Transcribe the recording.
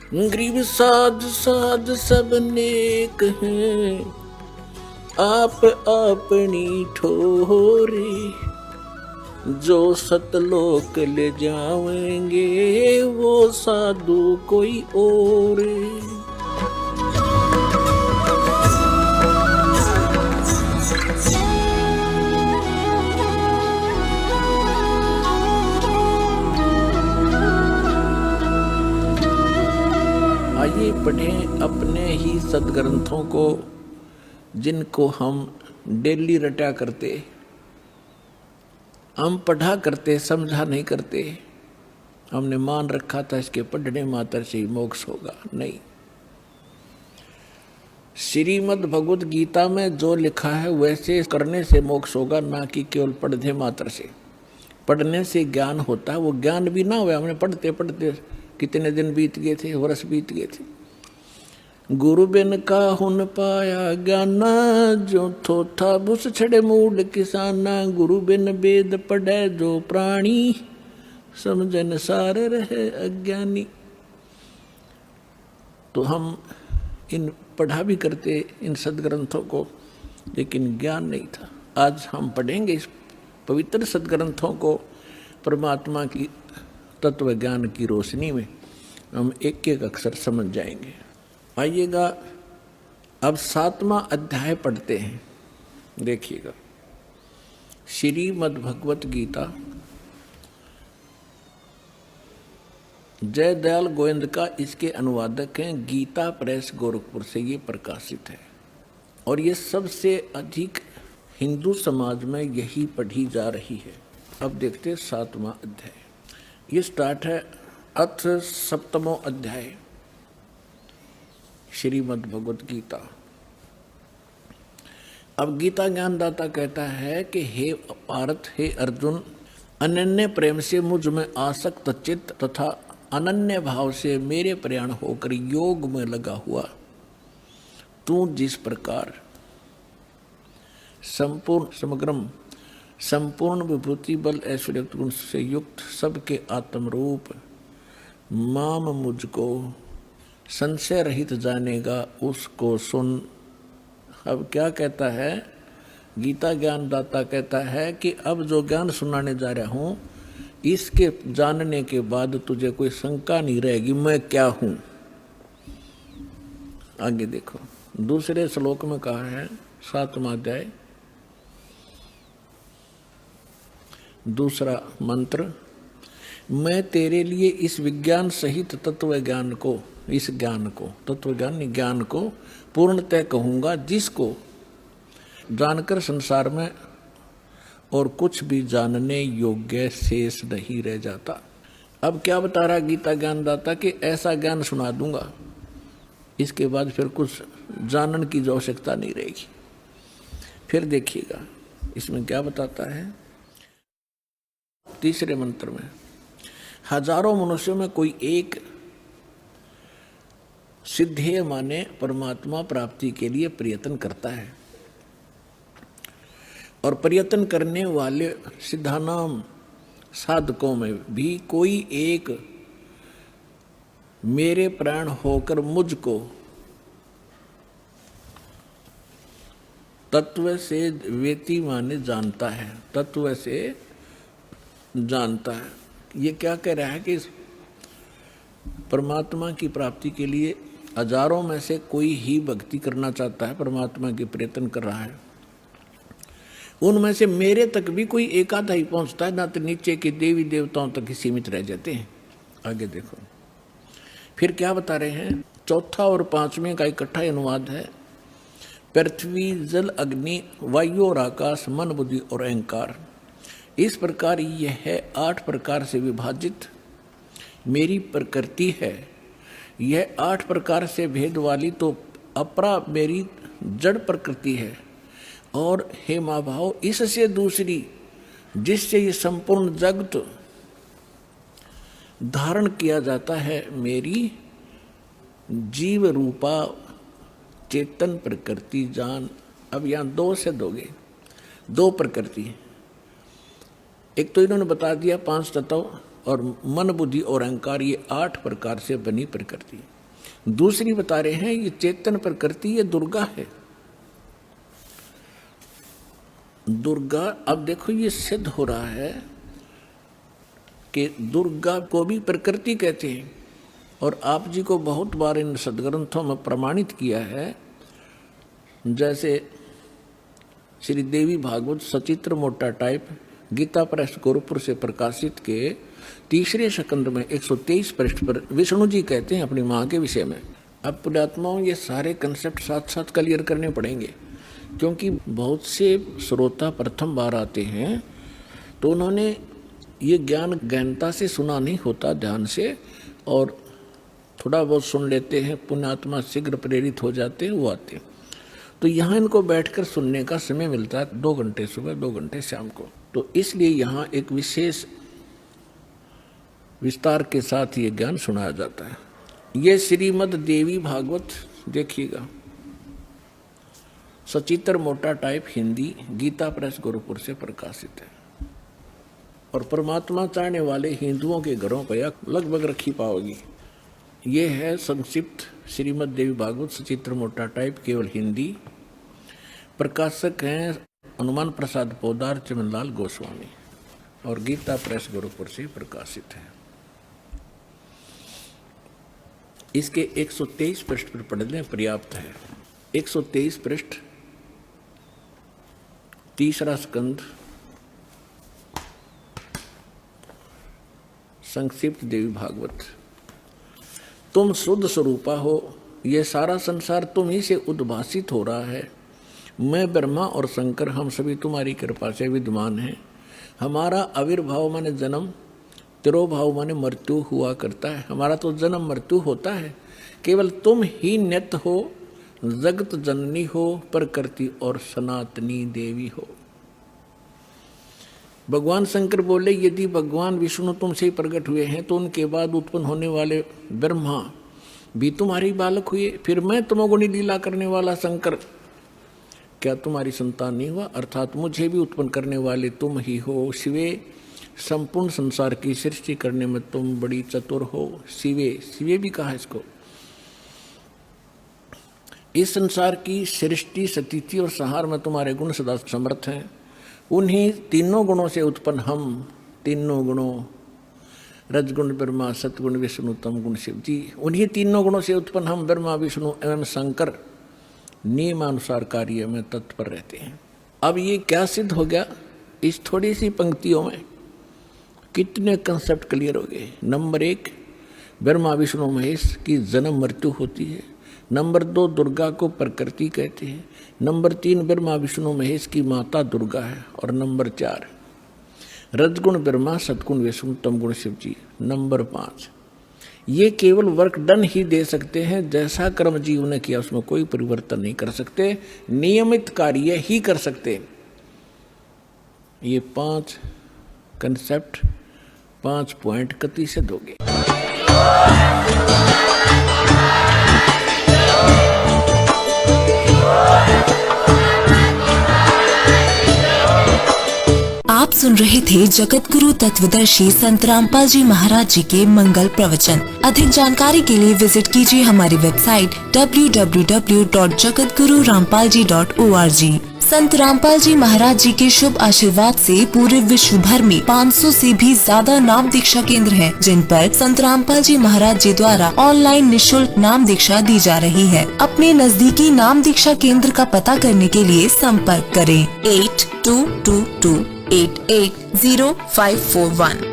गरीब साध साध सब नेक हैं, आप अपनी ठोरी। जो सतलोक ले जाएंगे वो साधु कोई और। आइए पढ़ें अपने ही सदग्रंथों को, जिनको हम डेली रटा करते। हम पढ़ा करते, समझा नहीं करते। हमने मान रखा था इसके पढ़ने मात्र से ही मोक्ष होगा। नहीं, श्रीमद् भगवत गीता में जो लिखा है वैसे करने से मोक्ष होगा, ना कि केवल पढ़ने मात्र से। पढ़ने से ज्ञान होता है, वो ज्ञान भी ना हुआ। हमने पढ़ते पढ़ते कितने दिन बीत गए थे, वर्ष बीत गए थे। गुरु बिन का हुन पाया ज्ञाना, जो थोथा बुस छड़े मूड किसाना। गुरु बिन वेद पढ़े जो प्राणी, समझन सार रहे अज्ञानी। तो हम इन पढ़ा भी करते इन सदग्रंथों को, लेकिन ज्ञान नहीं था। आज हम पढ़ेंगे इस पवित्र सदग्रंथों को परमात्मा की तत्व ज्ञान की रोशनी में। हम एक एक अक्षर समझ जाएंगे। आइएगा, अब 7वां अध्याय पढ़ते हैं। देखिएगा, श्रीमद् भगवत गीता जय दयाल गोविंद का इसके अनुवादक हैं। गीता प्रेस गोरखपुर से ये प्रकाशित है, और ये सबसे अधिक हिंदू समाज में यही पढ़ी जा रही है। अब देखते 7वां अध्याय। ये स्टार्ट है अथ 7वां अध्याय श्रीमद् भगवत गीता। अब गीता ज्ञानदाता कहता है कि हे पार्थ, हे अर्जुन, अनन्य प्रेम से मुझ में आसक्त चित्त तथा अनन्य भाव से मेरे प्रयाण होकर योग में लगा हुआ तू जिस प्रकार संपूर्ण समग्रम संपूर्ण विभूति बल ऐश्वर्य गुण से युक्त सबके आत्मरूप माम मुझको संशय रहित जानेगा, उसको सुन। अब क्या कहता है गीता ज्ञानदाता? कहता है कि अब जो ज्ञान सुनाने जा रहा हूं, इसके जानने के बाद तुझे कोई शंका नहीं रहेगी मैं क्या हूं। आगे देखो, दूसरे श्लोक में कहा है 7वां अध्याय दूसरा मंत्र, मैं तेरे लिए इस विज्ञान सहित तत्व ज्ञान को, इस ज्ञान को, तत्व ज्ञान ज्ञान को पूर्णतः कहूंगा, जिसको जानकर संसार में और कुछ भी जानने योग्य शेष नहीं रह जाता। अब क्या बता रहा गीता ज्ञानदाता कि ऐसा ज्ञान सुना दूंगा, इसके बाद फिर कुछ जानने की जो आवश्यकता नहीं रहेगी। फिर देखिएगा इसमें क्या बताता है। तीसरे मंत्र में हजारों मनुष्यों में कोई एक सिद्धेय माने परमात्मा प्राप्ति के लिए प्रयत्न करता है, और प्रयत्न करने वाले सिद्धानाम साधकों में भी कोई एक मेरे प्राण होकर मुझको तत्व से वेति माने जानता है, तत्व से जानता है। ये क्या कह रहा है कि परमात्मा की प्राप्ति के लिए हजारों में से कोई ही भक्ति करना चाहता है, परमात्मा की प्रयत्न कर रहा है। उनमें से मेरे तक भी कोई एक आधा ही पहुंचता है, ना तो नीचे के देवी देवताओं तक ही सीमित रह जाते हैं। आगे देखो फिर क्या बता रहे हैं। चौथा और 5वें का इकट्ठा अनुवाद है। पृथ्वी जल अग्नि वायु और आकाश मन बुद्धि और अहंकार, इस प्रकार यह है 8 प्रकार से विभाजित मेरी प्रकृति है। यह 8 प्रकार से भेद वाली तो अपरा मेरी जड़ प्रकृति है, और हे माँ भाव इससे दूसरी जिससे ये संपूर्ण जगत धारण किया जाता है, मेरी जीव रूपा चेतन प्रकृति जान। अब यहाँ 2 से दोगे, 2 प्रकृति। एक तो इन्होंने बता दिया 5 तत्व, और मन बुद्धि और अहंकार, ये 8 प्रकार से बनी प्रकृति। दूसरी बता रहे हैं ये चेतन प्रकृति ये दुर्गा है। दुर्गा, अब देखो ये सिद्ध हो रहा है कि दुर्गा को भी प्रकृति कहते हैं, और आप जी को बहुत बार इन सदग्रंथों में प्रमाणित किया है। जैसे श्री देवी भागवत सचित्र मोटा टाइप गीता प्रेस गोरखपुर से प्रकाशित के तीसरे स्कंद में 123 पृष्ठ पर विष्णु जी कहते हैं अपनी माँ के विषय में। अब पुण्यात्माओं ये सारे कंसेप्ट साथ साथ क्लियर करने पड़ेंगे, क्योंकि बहुत से श्रोता प्रथम बार आते हैं तो उन्होंने ये ज्ञान गहनता से सुना नहीं होता ध्यान से, और थोड़ा बहुत सुन लेते हैं, पुण्यात्मा शीघ्र प्रेरित हो जाते हैं, वो आते हैं। तो यहाँ इनको बैठकर सुनने का समय मिलता है 2 घंटे सुबह 2 घंटे शाम को, तो इसलिए यहाँ एक विशेष विस्तार के साथ ये ज्ञान सुनाया जाता है। ये श्रीमद् देवी भागवत देखिएगा, सचित्र मोटा टाइप हिंदी, गीता प्रेस गोरखपुर से प्रकाशित है, और परमात्मा चाहने वाले हिंदुओं के घरों पर लगभग रखी पाओगी। ये है संक्षिप्त श्रीमद् देवी भागवत सचित्र मोटा टाइप केवल हिंदी। प्रकाशक हैं हनुमान प्रसाद पोदार चमनलाल गोस्वामी, और गीता प्रेस गोरखपुर से प्रकाशित है। इसके 123 पृष्ठ पर पढ़ने पर्याप्त है। 123 पृष्ठ, तीसरा स्कंद, संक्षिप्त देवी भागवत। तुम शुद्ध स्वरूपा हो, यह सारा संसार तुम ही से उद्भासित हो रहा है। मैं ब्रह्मा और शंकर हम सभी तुम्हारी कृपा से विद्यमान हैं। हमारा आविर्भाव माने जन्म, तिरोभाव माने मृत्यु हुआ करता है। हमारा तो जन्म मृत्यु होता है, केवल तुम ही नित्य हो, जगत जननी हो, प्रकृति और सनातनी देवी हो। भगवान शंकर बोले यदि भगवान विष्णु तुमसे ही प्रकट हुए हैं तो उनके बाद उत्पन्न होने वाले ब्रह्मा भी तुम्हारी बालक हुए, फिर मैं तमोगुणी लीला करने वाला शंकर क्या तुम्हारी संतान नहीं हुआ? अर्थात मुझे भी उत्पन्न करने वाले तुम ही हो। शिवे, संपूर्ण संसार की सृष्टि करने में तुम बड़ी चतुर हो। शिवे, शिवे भी कहा इसको। इस संसार की सृष्टि, स्थिति और संहार में तुम्हारे गुण सदा समर्थ हैं। उन्हीं तीनों गुणों से उत्पन्न हम, तीनों गुणों रजगुण ब्रह्मा, सतगुण विष्णु, तम गुण शिव जी, उन्हीं तीनों गुणों से उत्पन्न हम ब्रह्मा विष्णु एवं शंकर नियमानुसार कार्य में तत्पर रहते हैं। अब ये क्या सिद्ध हो गया? इस थोड़ी सी पंक्तियों में कितने कंसेप्ट क्लियर हो गए। नंबर 1, ब्रह्मा विष्णु महेश की जन्म मृत्यु होती है। नंबर 2, दुर्गा को प्रकृति कहते हैं। नंबर 3, ब्रह्मा विष्णु महेश की माता दुर्गा है। और नंबर 4, रजगुण ब्रह्मा, सतगुण विष्णु, तमगुण शिव जी। नंबर 5, ये केवल वर्क डन ही दे सकते हैं, जैसा कर्म जीव ने किया उसमें कोई परिवर्तन नहीं कर सकते, नियमित कार्य ही कर सकते। ये 5 कंसेप्ट, 5 पॉइंट कति से दोगे। आप सुन रहे थे जगत गुरु तत्वदर्शी संत रामपाल जी महाराज जी के मंगल प्रवचन। अधिक जानकारी के लिए विजिट कीजिए हमारी वेबसाइट www.jagatgururampalji.org। संत रामपाल जी महाराज जी के शुभ आशीर्वाद से पूरे विश्व भर में 500 से भी ज्यादा नाम दीक्षा केंद्र हैं, जिन पर संत रामपाल जी महाराज जी द्वारा ऑनलाइन निःशुल्क नाम दीक्षा दी जा रही है। अपने नजदीकी नाम दीक्षा केंद्र का पता करने के लिए संपर्क करें 8222880541।